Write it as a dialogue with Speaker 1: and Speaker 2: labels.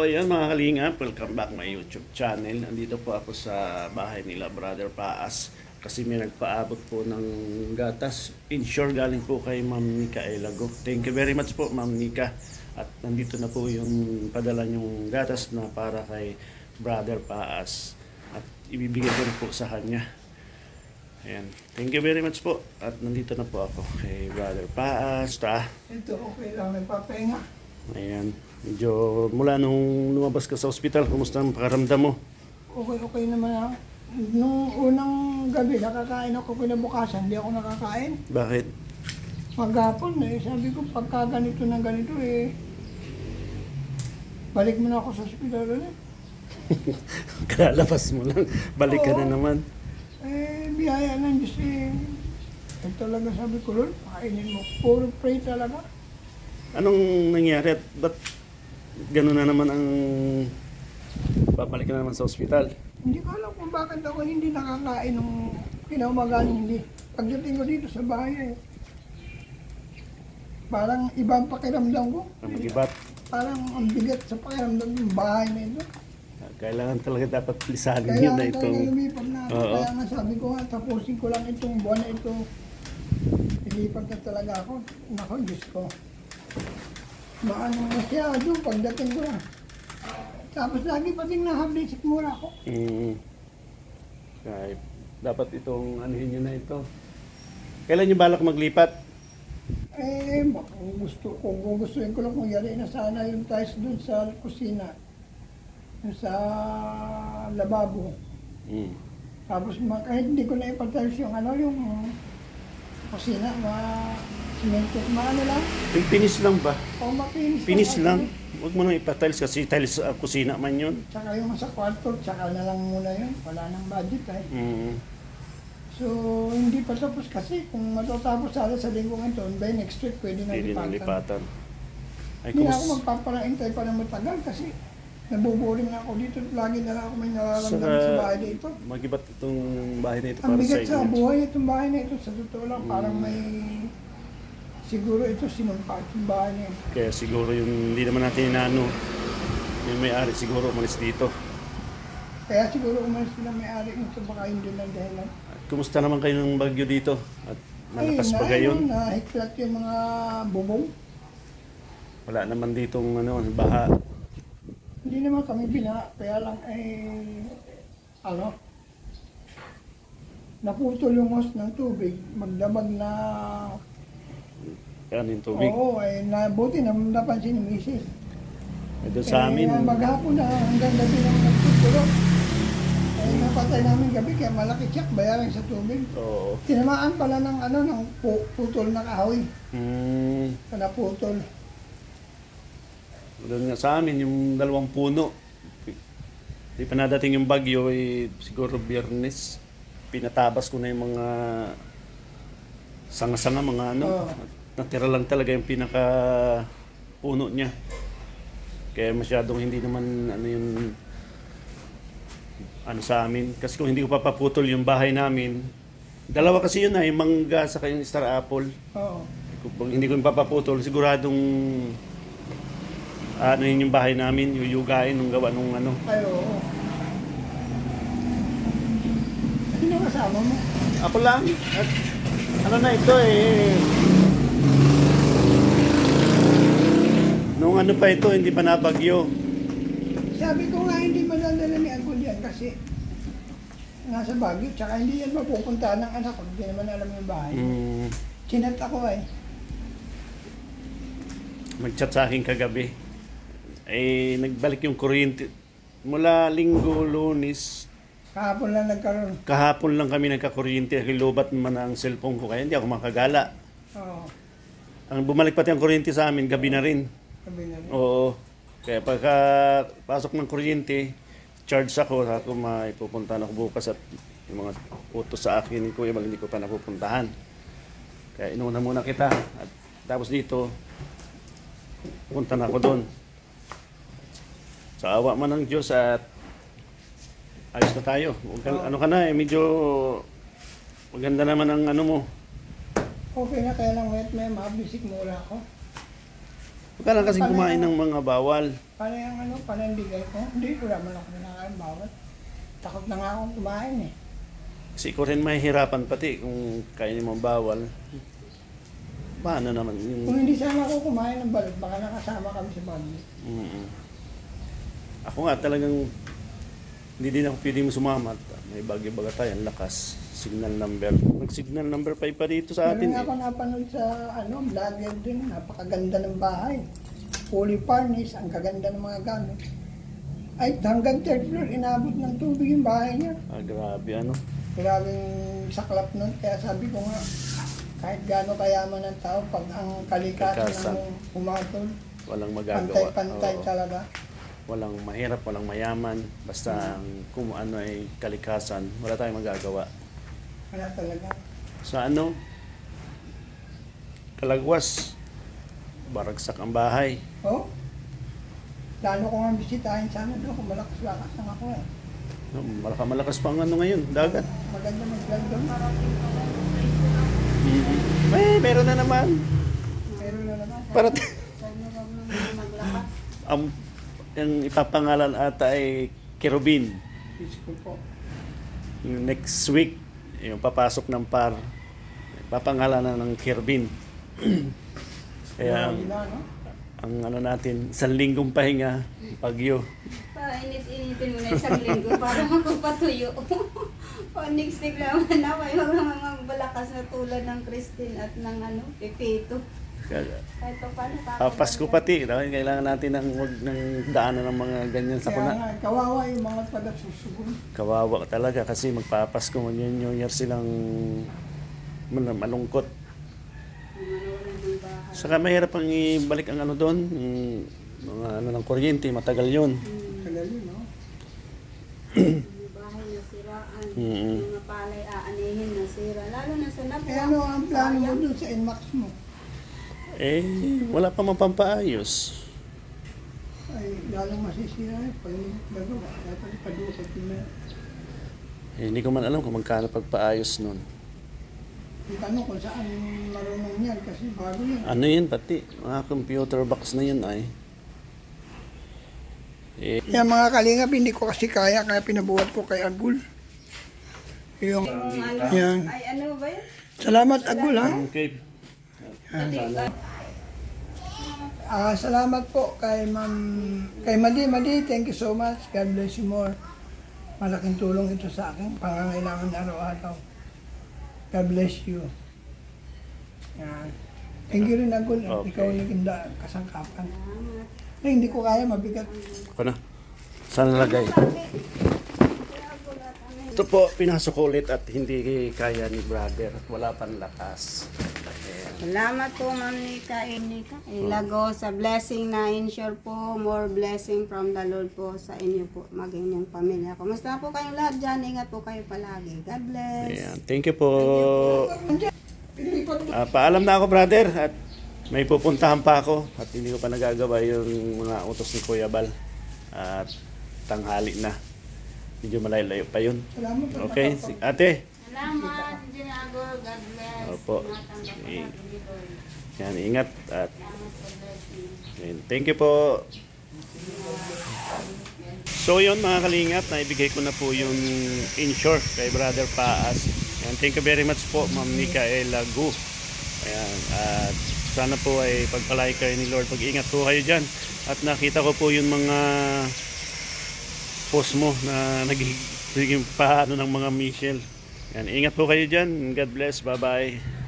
Speaker 1: So ayan mga kalingap, welcome back my YouTube channel. Andito po ako sa bahay nila Brother Paas kasi may nagpaabot po ng gatas. Insure galing po kay Ma'am Nika Elago. Thank you very much po Ma'am Nika. At nandito na po yung padala yung gatas na para kay Brother Paas. At ibibigay ko na po sa kanya. Ayan. Thank you very much po. At nandito na po ako kay Brother Paas.
Speaker 2: Ito, okay lang, nagpapahinga.
Speaker 1: Ayan. Medyo mula nung lumabas ka sa ospital, kumusta ang pakaramdam mo?
Speaker 2: Okay naman ako. Nung unang gabi, nakakain ako kinabukasan, hindi ako nakakain.
Speaker 1: Bakit?
Speaker 2: Maghapon sabi ko pagka ganito na ganito balik mo na ako sa ospital ulit.
Speaker 1: Kalalabas mo lang, balik ka na naman.
Speaker 2: Biyaya ng Diyos ito talaga sabi ko ron, kainin mo. Puro pray talaga.
Speaker 1: Anong nangyari at ba't gano'n na naman ang babalik ka na naman sa ospital?
Speaker 2: Hindi ko alam kung bakit ako hindi nakakain ng kinaumagaan, hindi. Pagdating ko dito sa bahay parang ibang pakiramdam ko.
Speaker 1: Ang magibat?
Speaker 2: Parang ang bigat sa pakiramdam ng bahay na ito.
Speaker 1: Kailangan talaga dapat lisanin yun
Speaker 2: Kailangan
Speaker 1: na
Speaker 2: talaga
Speaker 1: itong...
Speaker 2: lumipat na ako.
Speaker 1: Oo.
Speaker 2: Kaya nga sabi ko nga, tapusin ko lang itong buwan na ito. Ilipat na talaga ako. Nako, Diyos ko. Maano masyado pagdating ko na. Tapos lagi pating nahablisik mura ako.
Speaker 1: Kaya dapat itong anuhin nyo na ito. Kailan nyo balak maglipat?
Speaker 2: Kung gustuin ko lang kung yari na sana yung tiles dun sa kusina. Yung sa lababo. Tapos kahit hindi ko na ipatiles yung yung kusina, simento, ano lang.
Speaker 1: Yung finish lang ba?
Speaker 2: O mapinis.
Speaker 1: Finish lang. Huwag mo nang ipatiles kasi tiles kusina man yun.
Speaker 2: Tsaka yung sa kwarto, tsaka na lang muna yun. Wala nang budget So, hindi pa tapos kasi kung matatapos sana sa linggong ito, by next week pwede na
Speaker 1: lipatan. Ay,
Speaker 2: hindi na ako magpaparaintay pa na matagal kasi nabuboring na ako dito. Lagi na lang ako may nararamdaman sa bahay dito.
Speaker 1: Magibat itong bahay na ito
Speaker 2: Ang
Speaker 1: para sa
Speaker 2: bigat
Speaker 1: inyo.
Speaker 2: sa buhay itong bahay na ito. Sa totoo lang, parang may... Siguro ito sinumpa itong bahay na ito.
Speaker 1: Kaya siguro yung hindi naman natin inano, yung may-ari siguro umalis dito.
Speaker 2: Kaya siguro umalis sila may-ari nito, baka hindi lang dahilan.
Speaker 1: Kumusta naman kayo ng bagyo dito? At malakas pa gayon?
Speaker 2: Nahiklat yung mga bubong.
Speaker 1: Wala naman ditong baha.
Speaker 2: Hindi naman kami kaya lang naputol yung hose ng tubig, magdamag na...
Speaker 1: Kaya yung tubig.
Speaker 2: Oo, buti na napansin ni Mrs.
Speaker 1: Doon sa amin.
Speaker 2: Maghapon na hanggang gabi lang nagtutulog. Napatay namin gabi kaya malaki tiyak bayaran sa tubig.
Speaker 1: Oo.
Speaker 2: Tinamaan pala ng ng putol na kahoy. Naputol.
Speaker 1: Doon nga sa amin, yung 2 puno. Di pa nadating yung bagyo, siguro Biyernes. Pinatabas ko na yung mga sanga-sanga, mga natira lang talaga yung pinaka puno niya. Kaya masyadong hindi naman yung sa amin. Kasi kung hindi ko papaputol yung bahay namin, 2 kasi yun yung mangga sa yung star apple.
Speaker 2: Oo.
Speaker 1: Kung hindi ko yung papaputol, siguradong yun yung bahay namin, yuyugain nung gawa nung
Speaker 2: Ay, oo. Sino kasama mo?
Speaker 1: Ako lang. At na ito nung pa ito, hindi pa nabagyo.
Speaker 2: Sabi ko nga hindi madadala ni Agul yan kasi nasa Baguio, tsaka hindi yan mapupuntahan ng anak ko, hindi naman alam yung bahay. Chinat ako
Speaker 1: Mag-chat sa akin kagabi. Nagbalik yung kuryente. Mula Linggo, Lunes.
Speaker 2: Kahapon lang nagkaroon.
Speaker 1: Kahapon lang kami nagka-kuryente. Lobat naman ang cellphone ko kaya hindi ako makagala.
Speaker 2: Oo.
Speaker 1: Ang bumalik pati ang kuryente sa amin, gabi na rin.
Speaker 2: Sabi na rin.
Speaker 1: Oo. Kaya pagka pasok ng kuryente, charge ako maipupuntahan ako bukas at yung mga utos sa akin ni Kuya hindi ko pa napupuntahan. Kaya inuna muna kita at tapos dito punta na ako doon. Sa awa man ng Diyos at ayos na tayo. Ano ka na medyo maganda naman ang mo.
Speaker 2: Okay na, kaya lang may mabisik mura ako.
Speaker 1: Huwag ka lang kasing kumain ng mga bawal.
Speaker 2: Paano yung ano, panindigay ko? Hindi, wala man ako nakain bawal. Takot na nga akong kumain eh.
Speaker 1: Kasi ko rin mahihirapan pati kung kainin mo bawal. Paano naman yung...
Speaker 2: Kung hindi sana ako kumain ng balot, baka nakasama kami sa bagay.
Speaker 1: Ako nga talagang hindi din ako pwede mo sumama. May bagyo-baga tayo, ang lakas. Signal number. Mag-signal number 5 pa dito sa atin.
Speaker 2: Meron ako napanood sa vlogger din. Napakaganda ng bahay. Fully furnished, ang kaganda ng mga gamit. Ay, hanggang third floor, inabot ng tubig yung bahay niya.
Speaker 1: Grabe ano.
Speaker 2: Grabing saklap nun. Kaya sabi ko nga, kahit gaano kayaman ng tao, pag ang kalikasan ng umatol,
Speaker 1: walang magagawa.
Speaker 2: pantay-pantay talaga.
Speaker 1: Walang mahirap, walang mayaman. Basta kung ano ay kalikasan, wala tayong magagawa.
Speaker 2: Wala talaga.
Speaker 1: Sa ano? Kalagwas. Baragsak ang bahay.
Speaker 2: Oh? Lalo ko nga bisitahin sana doon kung malakas-lakas lang ako eh.
Speaker 1: No, malakas pa ang ano ngayon, dagat.
Speaker 2: Maganda mag-vlog doon.
Speaker 1: Meron na naman.
Speaker 2: Meron na naman.
Speaker 1: Para ang ipapangalan ata ay Kerubin.
Speaker 2: Diyos ko po.
Speaker 1: Yung next week, yung papasok ng par, papangalan na ng Kerubin. Kaya
Speaker 2: Grabe na, no?
Speaker 1: ang ano natin, 1 linggong pahinga, bagyo.
Speaker 3: Init-initin mo na isang linggo para magpapatuyo. Next week naman na may mga balakas na tulad ng Christine at ng Pepito. Kahit pa paano
Speaker 1: Pasko pati, kailangan natin ng daanan ng mga ganyan sa
Speaker 2: Kaya
Speaker 1: kuna.
Speaker 2: nga, kawawa yung mga taga-susugon.
Speaker 1: Kawawa talaga kasi magpapasko, mag-New Year silang malungkot. Saka mahirap ang ibalik ang ano doon, mga ano ng kuryente, matagal yun.
Speaker 2: Tagal yun, no?
Speaker 3: Yung bahay nasiraan, mga palay aanihin nasira. Lalo na sa Labuan.
Speaker 2: Eh ano ang plano mo doon sa Inmax mo?
Speaker 1: Wala pa mapampaayos.
Speaker 2: Ay, lalong masisira eh. Pag nagawa, dapat ipadukot yun na.
Speaker 1: Hindi ko man alam kung magkano pagpaayos nun.
Speaker 2: Yung tanong kung saan marunong yan kasi bago yan.
Speaker 1: Ano yun pati, mga computer box na yun ay.
Speaker 2: Yan mga kalingap, hindi ko kasi kaya pinabuhat ko kay Agul. Yung, yan.
Speaker 3: Ay ano ba yun?
Speaker 2: Salamat Agul ha.
Speaker 1: Okay.
Speaker 2: Salamat po kay Madi, thank you so much. God bless you more. Malaking tulong ito sa akin, pangangailangan araw-araw. God bless you. Yan. Thank you rin Agul, at ikaw naging kasangkapan. Ay, hindi ko kaya, mabigat.
Speaker 1: Ako na. Saan nalagay? Ito po, pinasok ko ulit at hindi kaya ni brother. Wala pang lakas. Ayan.
Speaker 3: Salamat po, Ma'am Nika. Ilago sa blessing na ensure po, more blessing from the Lord po sa inyo po, maging inyong pamilya. Kumusta po kayong lahat dyan? Ingat po kayo palagi. God bless.
Speaker 1: Ayan. Thank you po. Paalam na ako brother at may pupuntahan pa ako at hindi ko pa nagagawa yung mga utos ni Kuya Bal. At tanghali na. Medyo malayo pa yun.
Speaker 2: Salamat po.
Speaker 1: Okay, ate.
Speaker 3: Salamat, Ginago. God bless.
Speaker 1: Opo. Yan, ingat at thank you po. So yun mga kalingap, naibigay ko na po yung insure kay Brother Paas. And thank you very much po Ma'am Micaela Gu. Ayan, at sana po ay pagpalay kayo ni Lord. Pag-ingat po kayo dyan. At nakita ko po yung mga post mo na naging paano ng mga Michelle. Yan, ingat po kayo dyan. God bless. Bye-bye.